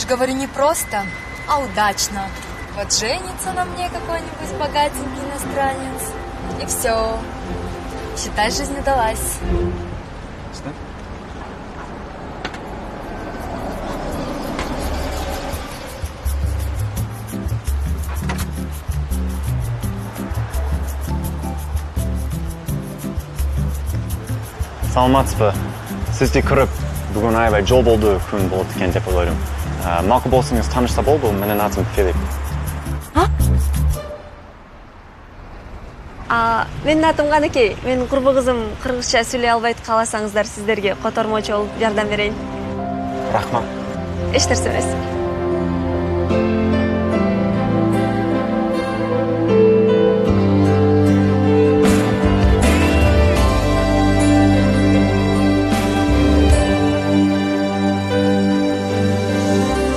ж говорю не просто, а удачно. Вот женится на мне какой-нибудь богатенький иностранец. И все. Считай, жизнь удалась. Что? Саламатсызбы. Сізде кіріп, бүгін аябай жол болды, күн болды екен деп ойлаймын. Мақұл болсаңыз танышса болды, менің атым Филипп. Менің атым Қанекей. Менің құрбы қызым қырғызша сөйлей албайды, қаласаңыздар сіздерге қотармашы болып жардам берейін. Рахмат. Еш нәрсе емес.